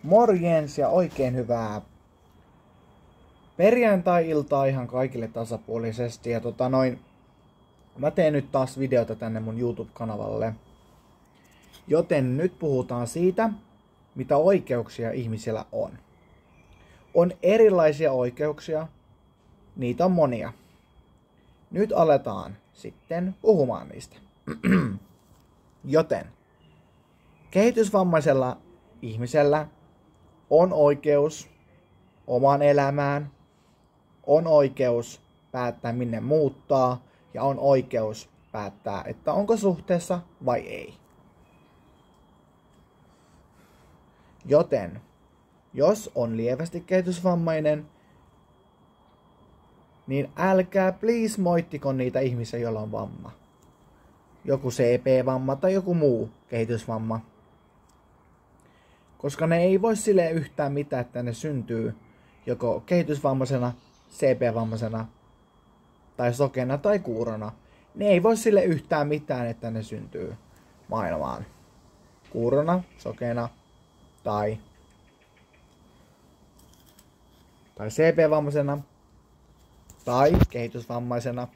Morjens ja oikein hyvää perjantai-iltaa ihan kaikille tasapuolisesti. Ja mä teen nyt taas videota tänne mun YouTube-kanavalle. Joten nyt puhutaan siitä, mitä oikeuksia ihmisillä on. On erilaisia oikeuksia, niitä on monia. Nyt aletaan sitten puhumaan niistä. Joten kehitysvammaisella ihmisellä on oikeus omaan elämään, on oikeus päättää minne muuttaa ja on oikeus päättää, että onko suhteessa vai ei. Joten, jos on lievästi kehitysvammainen, niin älkää please moittiko niitä ihmisiä, joilla on vamma. Joku CP-vamma tai joku muu kehitysvamma. Koska ne ei voi sille yhtään mitään, että ne syntyy joko kehitysvammaisena, CP-vammaisena tai sokeana tai kuurona. Ne ei voi sille yhtään mitään, että ne syntyy maailmaan kuurona, sokeana tai CP-vammaisena tai kehitysvammaisena.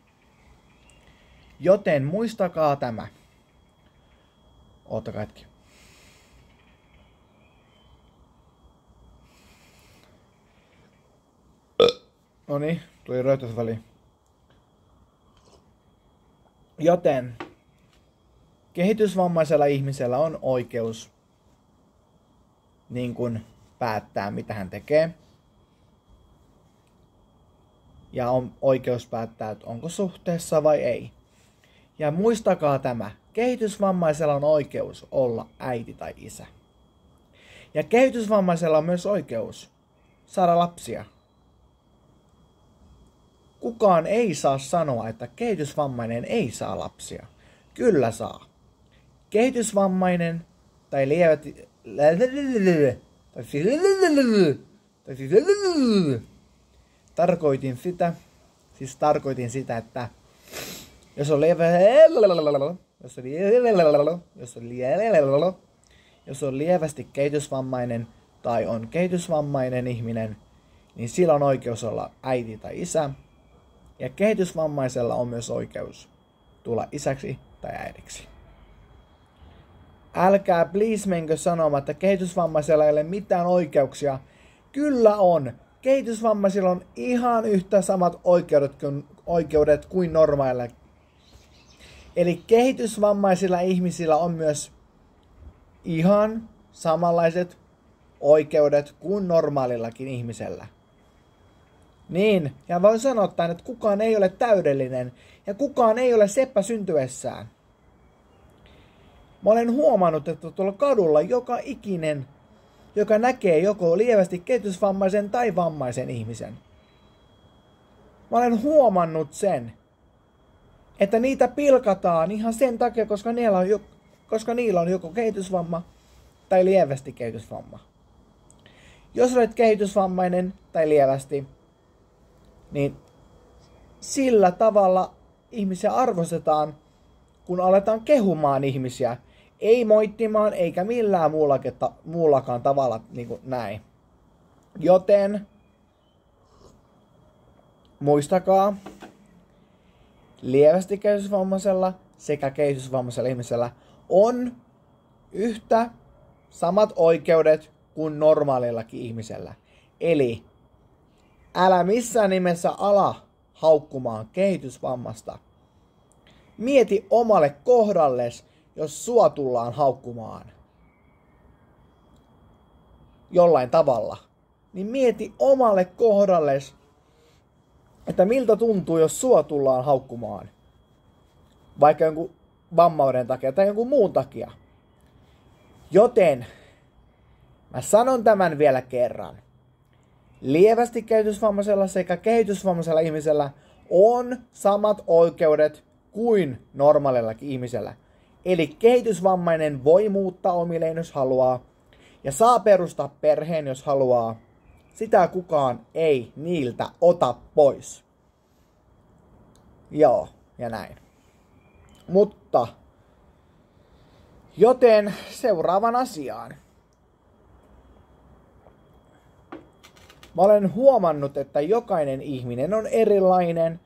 Joten muistakaa tämä. Oottakaa hetki. Noniin, tuli röyhtäys väliin. Joten kehitysvammaisella ihmisellä on oikeus niin kuin päättää, mitä hän tekee. Ja on oikeus päättää, että onko suhteessa vai ei. Ja muistakaa tämä. Kehitysvammaisella on oikeus olla äiti tai isä. Ja kehitysvammaisella on myös oikeus saada lapsia. Kukaan ei saa sanoa, että kehitysvammainen ei saa lapsia. Kyllä saa. Kehitysvammainen tai tarkoitin sitä, että jos on lievästi kehitysvammainen tai on kehitysvammainen ihminen, niin sillä on oikeus olla äiti tai isä. Ja kehitysvammaisella on myös oikeus tulla isäksi tai äidiksi. Älkää please menkö sanomaan, että kehitysvammaisella ei ole mitään oikeuksia. Kyllä on. Kehitysvammaisilla on ihan yhtä samat oikeudet kuin normaaleilla. Eli kehitysvammaisilla ihmisillä on myös ihan samanlaiset oikeudet kuin normaalillakin ihmisellä. Niin, ja voin sanoa, että kukaan ei ole täydellinen ja kukaan ei ole seppä syntyessään. Mä olen huomannut, että tuolla kadulla joka ikinen, joka näkee joko lievästi kehitysvammaisen tai vammaisen ihmisen. Mä olen huomannut sen, että niitä pilkataan ihan sen takia, koska niillä on joko kehitysvamma tai lievästi kehitysvamma. Jos olet kehitysvammainen tai lievästi, niin sillä tavalla ihmisiä arvostetaan, kun aletaan kehumaan ihmisiä. Ei moittimaan eikä millään muullakaan tavalla niin kuin näin. Joten muistakaa, lievästi kehitysvammaisella sekä kehitysvammaisella ihmisellä on yhtä samat oikeudet kuin normaalillakin ihmisellä. Eli älä missään nimessä ala haukkumaan kehitysvammasta. Mieti omalle kohdalles, jos sua tullaan haukkumaan jollain tavalla. Niin mieti omalle kohdalles, että miltä tuntuu, jos sua tullaan haukkumaan. Vaikka jonkun vammauden takia tai jonkun muun takia. Joten mä sanon tämän vielä kerran. Lievästi kehitysvammaisella sekä kehitysvammaisella ihmisellä on samat oikeudet kuin normaalillakin ihmisellä. Eli kehitysvammainen voi muuttaa omilleen, jos haluaa, ja saa perustaa perheen, jos haluaa. Sitä kukaan ei niiltä ota pois. Joo, ja näin. Mutta, joten seuraavan asiaan. Mä olen huomannut, että jokainen ihminen on erilainen,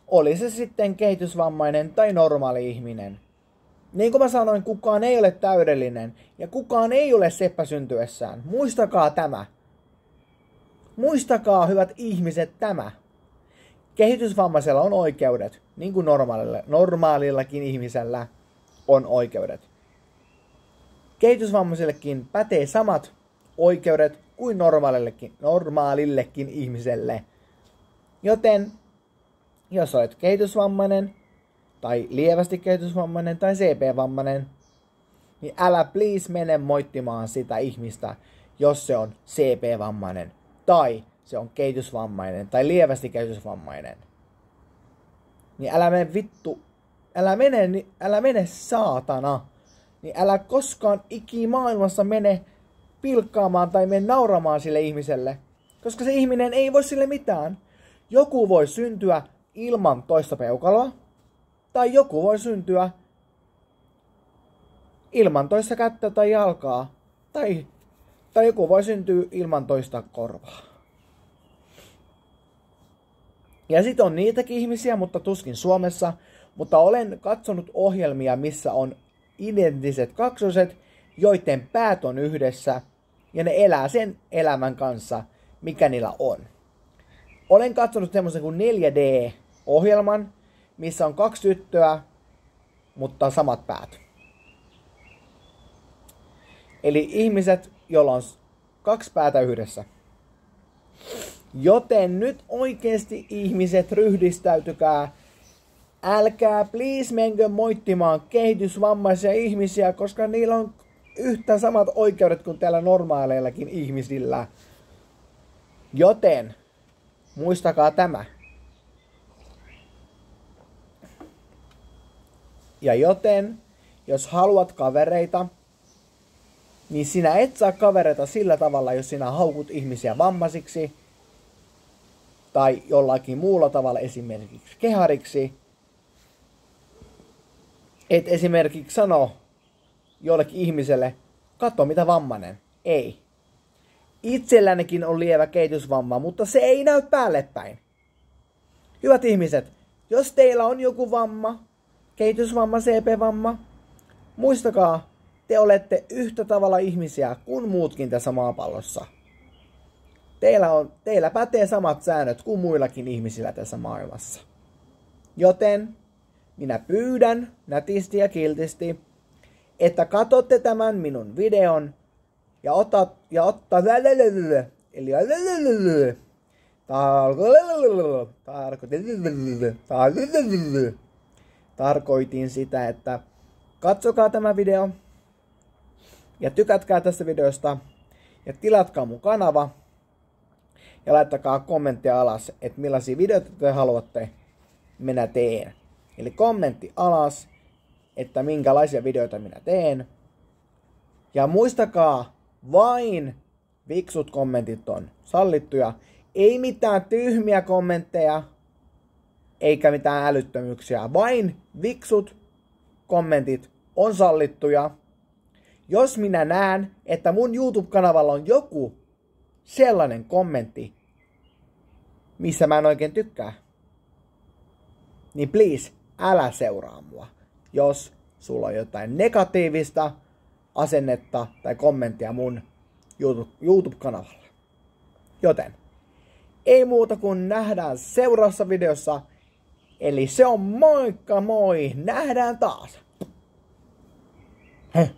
oli se sitten kehitysvammainen tai normaali ihminen. Niin kuin mä sanoin, kukaan ei ole täydellinen ja kukaan ei ole seppä syntyessään. Muistakaa tämä. Muistakaa, hyvät ihmiset, tämä. Kehitysvammaisella on oikeudet, niin kuin normaalillakin ihmisellä on oikeudet. Kehitysvammaisillekin pätee samat oikeudet kuin normaalillekin ihmiselle. Joten, jos olet kehitysvammainen, tai lievästi kehitysvammainen, tai CP-vammainen, niin älä please mene moittimaan sitä ihmistä, jos se on CP-vammainen, tai se on kehitysvammainen, tai lievästi kehitysvammainen. Niin älä mene vittu, älä mene saatana, niin älä koskaan ikimaailmassa mene pilkkaamaan tai mene nauramaan sille ihmiselle, koska se ihminen ei voi sille mitään. Joku voi syntyä ilman toista peukaloa, tai joku voi syntyä ilman toista kättä tai jalkaa, tai joku voi syntyä ilman toista korvaa. Ja sit on niitäkin ihmisiä, mutta tuskin Suomessa, mutta olen katsonut ohjelmia, missä on identtiset kaksoset, joiden päät on yhdessä, ja ne elää sen elämän kanssa, mikä niillä on. Olen katsonut semmoisen kuin 4D-ohjelman, missä on 2 tyttöä, mutta samat päät. Eli ihmiset, joilla on 2 päätä yhdessä. Joten nyt oikeasti ihmiset ryhdistäytykää. Älkää please menkö moittimaan kehitysvammaisia ihmisiä, koska niillä on yhtä samat oikeudet kuin täällä normaaleillakin ihmisillä. Joten muistakaa tämä. Ja joten, jos haluat kavereita, niin sinä et saa kavereita sillä tavalla, jos sinä haukut ihmisiä vammaisiksi tai jollakin muulla tavalla, esimerkiksi kehariksi. Et esimerkiksi sano jollekin ihmiselle, katso mitä vammainen. Ei. Itsellänikin on lievä kehitysvamma, mutta se ei näy päälle päin. Hyvät ihmiset, jos teillä on joku vamma, kehitysvamma, CP-vamma, muistakaa, te olette yhtä tavalla ihmisiä kuin muutkin tässä maapallossa. Teillä pätee samat säännöt kuin muillakin ihmisillä tässä maailmassa. Joten minä pyydän nätisti ja kiltisti, että katsotte tämän minun videon ja tarkoitin sitä, että katsokaa tämä video ja tykätkää tästä videosta ja tilatkaa mun kanava ja laittakaa kommenttia alas, että millaisia videoita te haluatte minä teen. Eli kommentti alas, että minkälaisia videoita minä teen. Ja muistakaa, vain fiksut kommentit on sallittuja. Ei mitään tyhmiä kommentteja, eikä mitään älyttömyyksiä. Vain fiksut kommentit on sallittuja. Jos minä näen, että mun YouTube-kanavalla on joku sellainen kommentti, missä mä en oikein tykkää, niin please, älä seuraa mua, jos sulla on jotain negatiivista asennetta tai kommenttia mun YouTube-kanavalla. Joten, ei muuta kuin nähdään seuraavassa videossa. Eli se on moikka moi, nähdään taas. Heh.